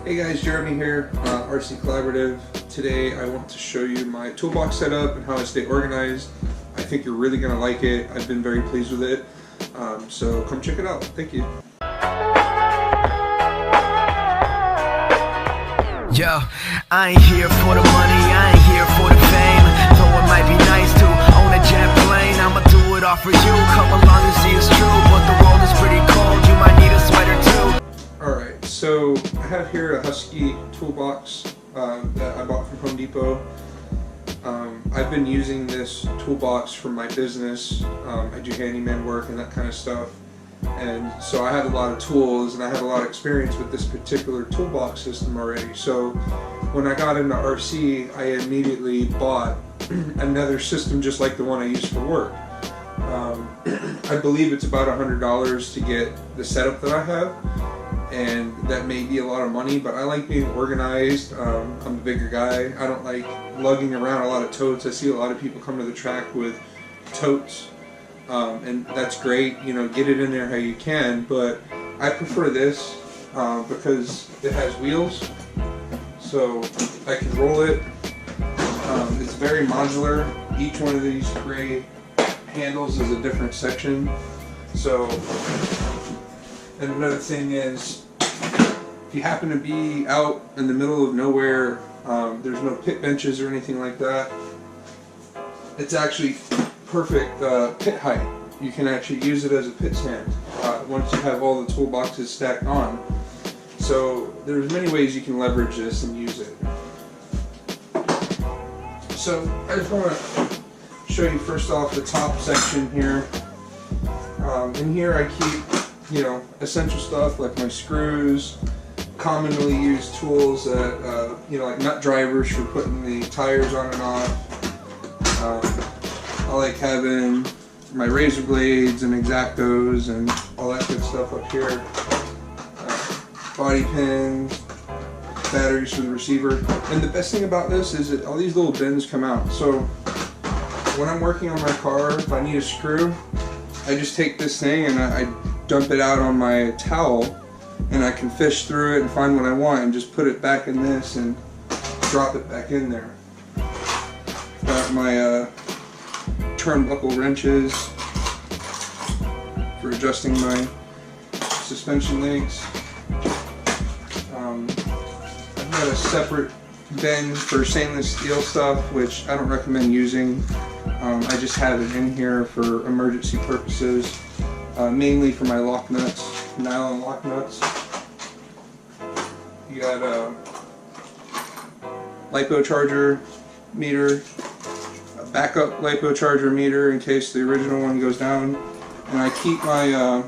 Hey guys, Jeremy here, RC Collaborative. Today I want to show you my toolbox setup and how I stay organized. I think you're really going to like it. I've been very pleased with it. So come check it out. Thank you. Yo, I ain't here for the money, I ain't here for the fame. Though it might be nice to own a jet plane, I'ma do it all for you. Come along and see it's true, but the world is pretty cold, you might need a sweater too. Alright, so I have here a Husky toolbox that I bought from Home Depot. I've been using this toolbox for my business. I do handyman work and that kind of stuff. And so I have a lot of tools and I have a lot of experience with this particular toolbox system already. So when I got into RC, I immediately bought another system just like the one I use for work. I believe it's about $100 to get the setup that I have, and that may be a lot of money, but I like being organized. I'm a bigger guy. I don't like lugging around a lot of totes. I see a lot of people come to the track with totes. And that's great, you know, get it in there how you can, but I prefer this because it has wheels, so I can roll it. It's very modular. Each one of these gray handles is a different section. So, and another thing is, if you happen to be out in the middle of nowhere, there's no pit benches or anything like that, it's actually perfect pit height. You can actually use it as a pit stand once you have all the toolboxes stacked on. So there's many ways you can leverage this and use it. So I just want to show you first off the top section here. In here I keep, you know, essential stuff like my screws, commonly used tools that, you know, like nut drivers for putting the tires on and off. I like having my razor blades and X-Actos and all that good stuff up here. Body pins, batteries for the receiver. And the best thing about this is that all these little bins come out. So when I'm working on my car, if I need a screw, I just take this thing and I dump it out on my towel, and I can fish through it and find what I want and just put it back in this and drop it back in there. Got my turnbuckle wrenches for adjusting my suspension links. I've got a separate bin for stainless steel stuff, which I don't recommend using. I just have it in here for emergency purposes, mainly for my lock nuts, nylon lock nuts. You got a LiPo charger meter, backup LiPo charger meter in case the original one goes down, and I keep my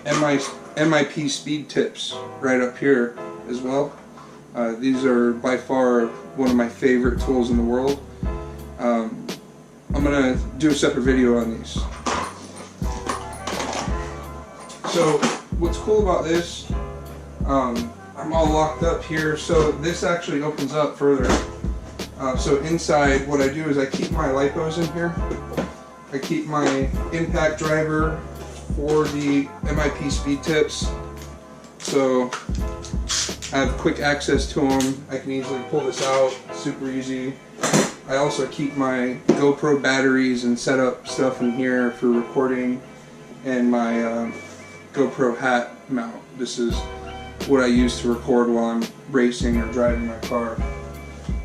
MIP speed tips right up here as well. These are by far one of my favorite tools in the world. I'm gonna do a separate video on these. So what's cool about this, I'm all locked up here, so this actually opens up further. So inside, what I do is I keep my LiPos in here. I keep my impact driver for the MIP speed tips. So I have quick access to them. I can easily pull this out, super easy. I also keep my GoPro batteries and setup stuff in here for recording, and my GoPro hat mount. This is what I use to record while I'm racing or driving my car.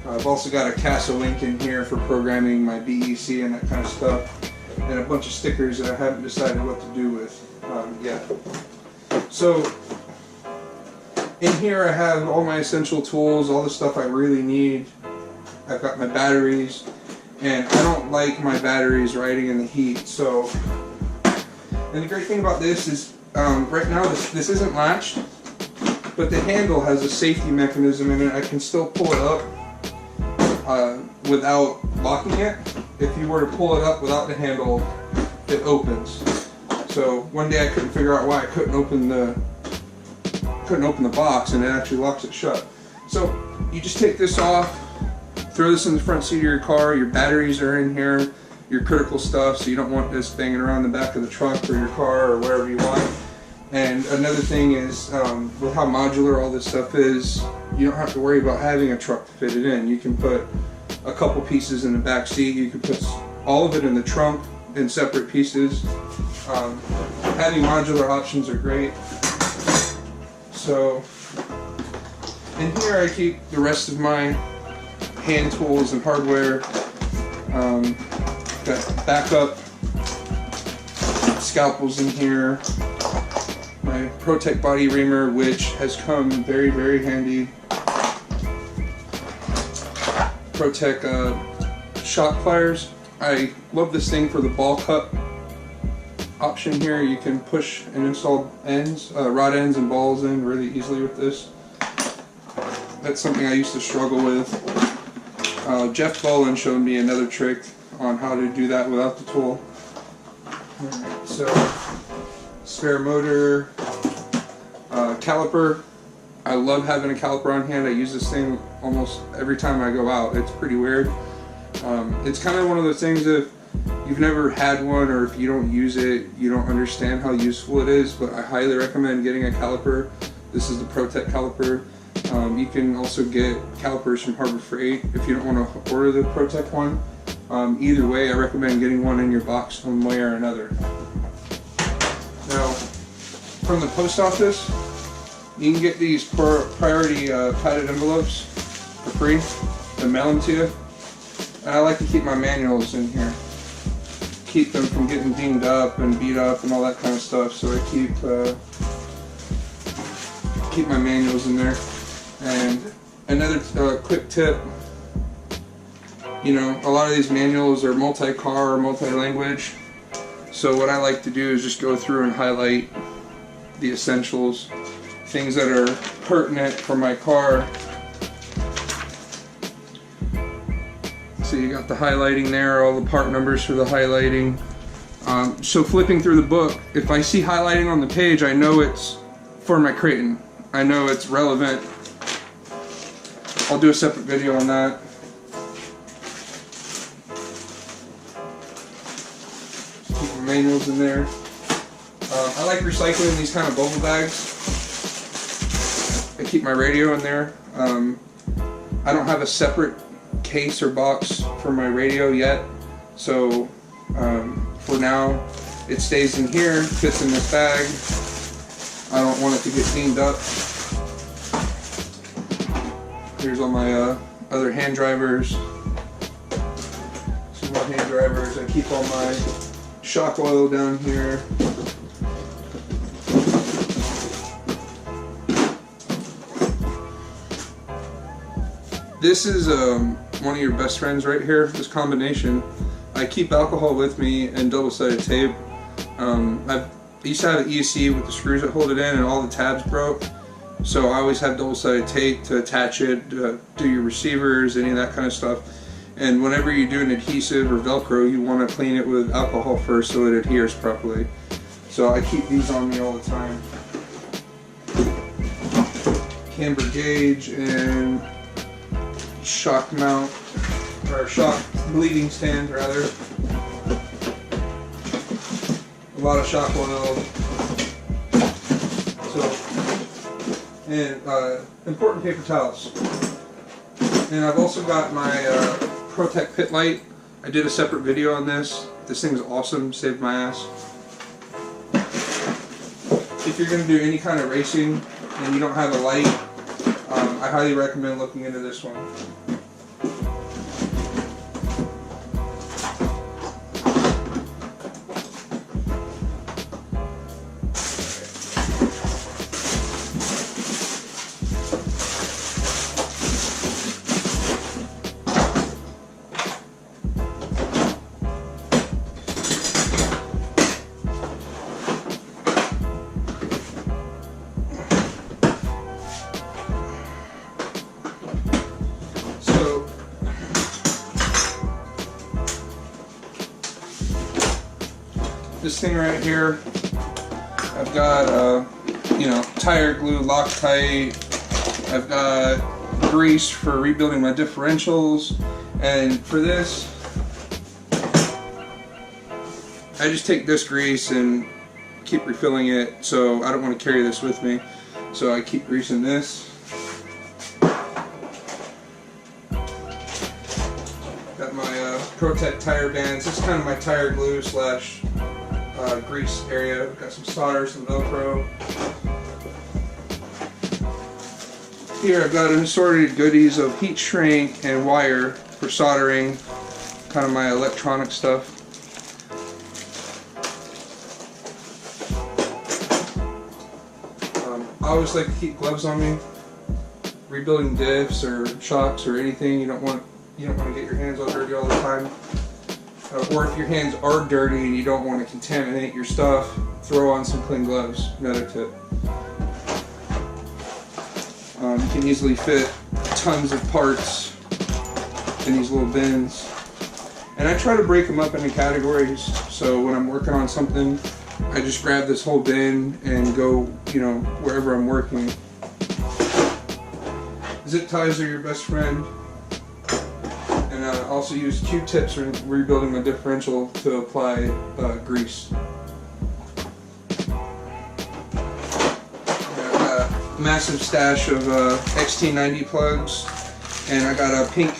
I've also got a CASA link in here for programming my BEC and that kind of stuff, and a bunch of stickers that I haven't decided what to do with yet. So in here I have all my essential tools, all the stuff I really need. I've got my batteries, and I don't like my batteries riding in the heat. So, and the great thing about this is right now this isn't latched, but the handle has a safety mechanism in it. I can still pull it up without locking it. If you were to pull it up without the handle, it opens. So one day I couldn't figure out why I couldn't open the box, and it actually locks it shut. So you just take this off, throw this in the front seat of your car. Your batteries are in here, your critical stuff, so you don't want this banging around the back of the truck or your car or wherever you want. And another thing is, with how modular all this stuff is, you don't have to worry about having a truck to fit it in. You can put a couple pieces in the back seat. You can put all of it in the trunk in separate pieces. Having modular options are great. So in here I keep the rest of my hand tools and hardware. Got backup scalpels in here. My ProTech body reamer, which has come very, very handy. ProTech shock pliers. I love this thing for the ball cup option here. You can push and install ends, rod ends and balls in really easily with this. That's something I used to struggle with. Jeff Bolin showed me another trick on how to do that without the tool. Alright, so spare motor, caliper. I love having a caliper on hand. I use this thing almost every time I go out. It's pretty weird. It's kind of one of those things, if you've never had one or if you don't use it, you don't understand how useful it is, but I highly recommend getting a caliper. This is the ProTech caliper. You can also get calipers from Harbor Freight if you don't want to order the ProTech one. Either way, I recommend getting one in your box one way or another. Now, from the post office, you can get these priority padded envelopes for free. They mail them to you. And I like to keep my manuals in here. Keep them from getting dinged up and beat up and all that kind of stuff. So I keep my manuals in there. And another quick tip, you know, a lot of these manuals are multi-car or multi-language. So what I like to do is just go through and highlight the essentials, things that are pertinent for my car. So you got the highlighting there, all the part numbers for the highlighting. So flipping through the book, if I see highlighting on the page, I know it's for my Kraton. I know it's relevant. I'll do a separate video on that. Keep the manuals in there. I like recycling these kind of bubble bags. I keep my radio in there. I don't have a separate case or box for my radio yet, so for now it stays in here, fits in this bag. I don't want it to get cleaned up. Here's all my other hand drivers. Some more hand drivers. I keep all my shock oil down here. This is one of your best friends right here, this combination. I keep alcohol with me and double-sided tape. I used to have an ESC with the screws that hold it in and all the tabs broke. So I always have double-sided tape to attach it, do your receivers, any of that kind of stuff. And whenever you do an adhesive or Velcro, you want to clean it with alcohol first so it adheres properly. So I keep these on me all the time. Camber gauge and shock mount, or shock bleeding stand rather. A lot of shock oil. And important paper towels. And I've also got my ProTech pit light. I did a separate video on this. This thing's awesome, saved my ass. If you're going to do any kind of racing and you don't have a light, I highly recommend looking into this one. This thing right here, I've got tire glue, Loctite. I've got grease for rebuilding my differentials, and for this I just take this grease and keep refilling it, so I don't want to carry this with me. So I keep greasing this. Got my Protect tire bands. This is kind of my tire glue slash grease area. Got some solder, some Velcro. Here I've got assorted goodies of heat shrink and wire for soldering, kind of my electronic stuff. I always like to keep gloves on me. Rebuilding diffs or shocks or anything, you don't want to get your hands all dirty all the time. Or if your hands are dirty and you don't want to contaminate your stuff, throw on some clean gloves. Another tip. You can easily fit tons of parts in these little bins. And I try to break them up into categories, so when I'm working on something, I just grab this whole bin and go, wherever I'm working. Zip ties are your best friend. And I also use Q-tips when rebuilding my differential to apply grease. Massive stash of XT90 plugs, and I got a pink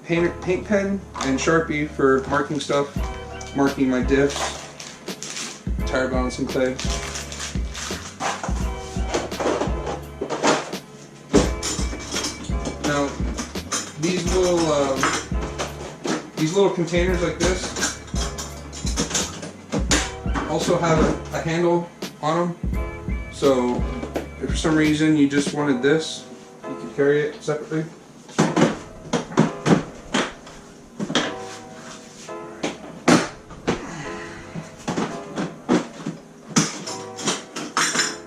paint pen and Sharpie for marking stuff, marking my diffs, tire balancing clay. Now these little containers like this also have a handle on them, so if for some reason you just wanted this, you can carry it separately.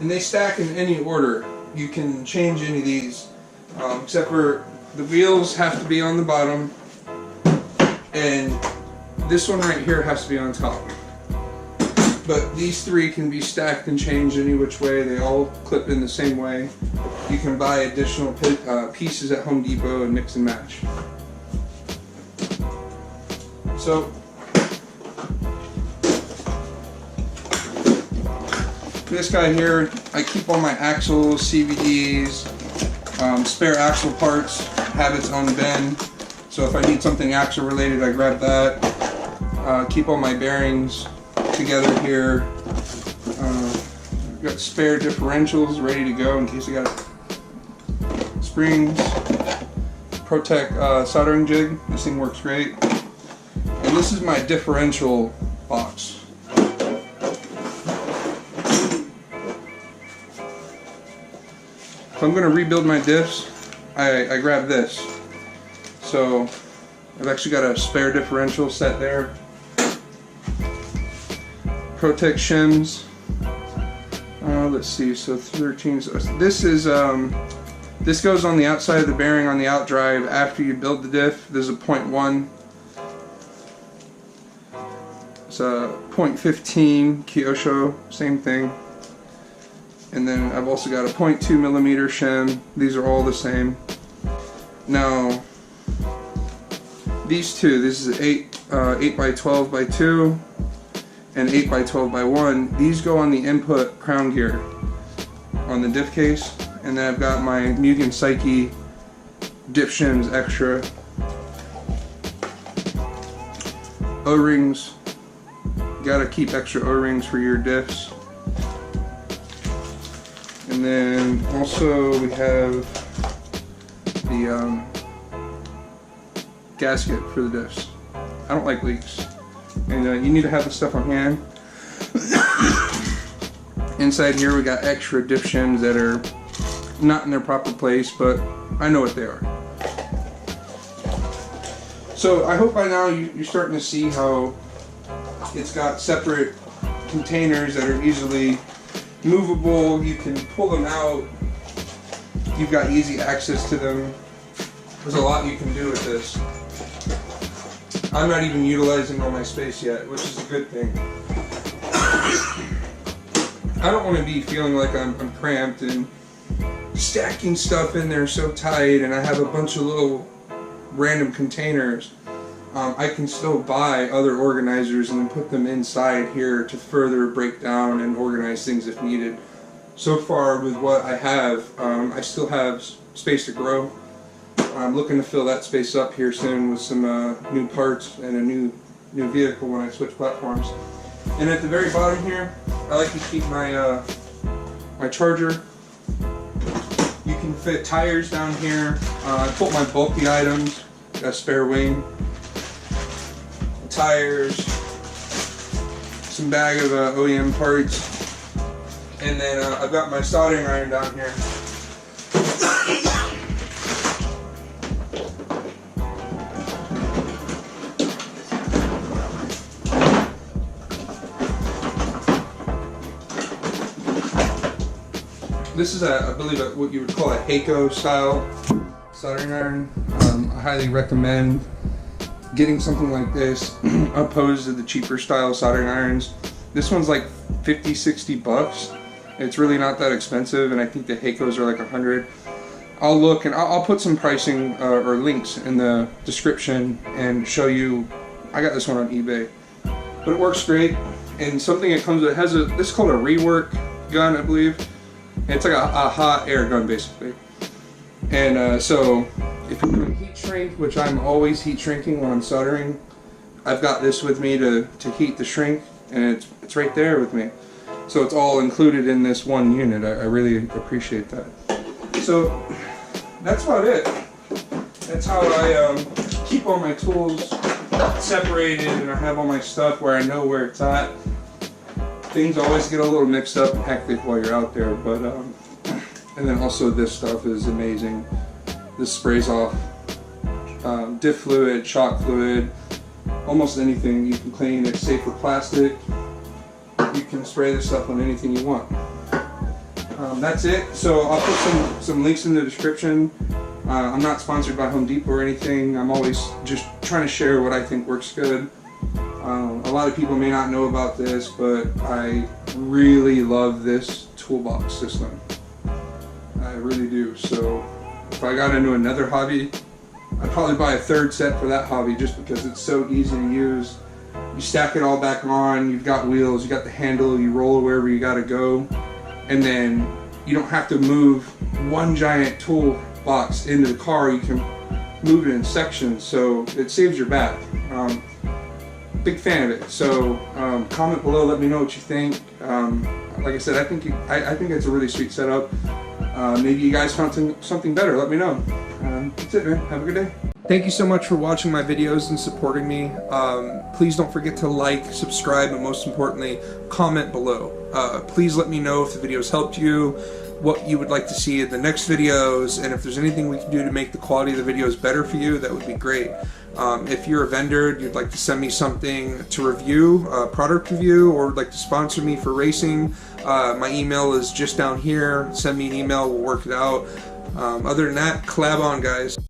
And they stack in any order. You can change any of these, except for the wheels have to be on the bottom, and this one right here has to be on top. But these three can be stacked and changed any which way. They all clip in the same way. You can buy additional pieces at Home Depot and mix and match. So this guy here, I keep all my axles, CVDs, spare axle parts, have its own bin. So if I need something axle related, I grab that. Keep all my bearings together here. Got spare differentials ready to go in case I got springs. Protect soldering jig. This thing works great. And this is my differential box. If I'm going to rebuild my diffs, I grab this. So I've actually got a spare differential set there. Protect shims. Let's see, so 13. So this is this goes on the outside of the bearing on the outdrive after you build the diff. There's a 0.1. It's a 0.15 Kyosho, same thing. And then I've also got a 0.2 millimeter shim. These are all the same. Now these two, this is 8 by 12 by 2 and 8 by 12 by 1. These go on the input crown gear on the diff case. And then I've got my Mugen Psyche diff shims extra. O-rings. Gotta keep extra O-rings for your diffs. And then also we have the gasket for the diffs. I don't like leaks. And you need to have the stuff on hand. Inside here we got extra diff shims that are not in their proper place, but I know what they are. So I hope by now you're starting to see how it's got separate containers that are easily movable. You can pull them out. You've got easy access to them. There's a lot you can do with this. I'm not even utilizing all my space yet, which is a good thing. I don't want to be feeling like I'm cramped and stacking stuff in there so tight, and I have a bunch of little random containers. I can still buy other organizers and then put them inside here to further break down and organize things if needed. So far with what I have, I still have space to grow. I'm looking to fill that space up here soon with some new parts and a new vehicle when I switch platforms. And at the very bottom here, I like to keep my my charger. You can fit tires down here. I put my bulky items, a spare wing, tires, some bag of OEM parts, and then I've got my soldering iron down here. This is I believe what you would call a Heiko style soldering iron. I highly recommend getting something like this opposed to the cheaper style soldering irons. This one's like 50-60 bucks. It's really not that expensive, and I think the Heikos are like 100. I'll look and I'll put some pricing or links in the description and show you. I got this one on eBay, but it works great. And something it comes with, it has this is called a rework gun, I believe. And it's like a hot air gun basically. And so if you're doing heat shrink, which I'm always heat shrinking when I'm soldering, I've got this with me to heat the shrink, and it's right there with me. So it's all included in this one unit. I really appreciate that. So that's about it. That's how I keep all my tools separated, and I have all my stuff where I know where it's at. Things always get a little mixed up and hectic while you're out there, but and then also this stuff is amazing. This sprays off Diff fluid, shock fluid, almost anything you can clean. It's safe with plastic. You can spray this stuff on anything you want. That's it. So I'll put some links in the description. I'm not sponsored by Home Depot or anything. I'm always just trying to share what I think works good. A lot of people may not know about this, but I really love this toolbox system. I really do. So if I got into another hobby, I'd probably buy a third set for that hobby just because it's so easy to use. You stack it all back on, you've got wheels, you got the handle, you roll wherever you gotta go, and then you don't have to move one giant toolbox into the car. You can move it in sections, so it saves your back. Big fan of it. So comment below, let me know what you think. Like I said, I think it's a really sweet setup. Maybe you guys found something better. Let me know. That's it, man. Have a good day. Thank you so much for watching my videos and supporting me. Please don't forget to like, subscribe, and most importantly, comment below. Please let me know if the videos helped you, what you would like to see in the next videos, and if there's anything we can do to make the quality of the videos better for you, that would be great. If you're a vendor, you'd like to send me something to review, a product review, or would like to sponsor me for racing, my email is just down here. Send me an email, we'll work it out. Other than that, collab on, guys.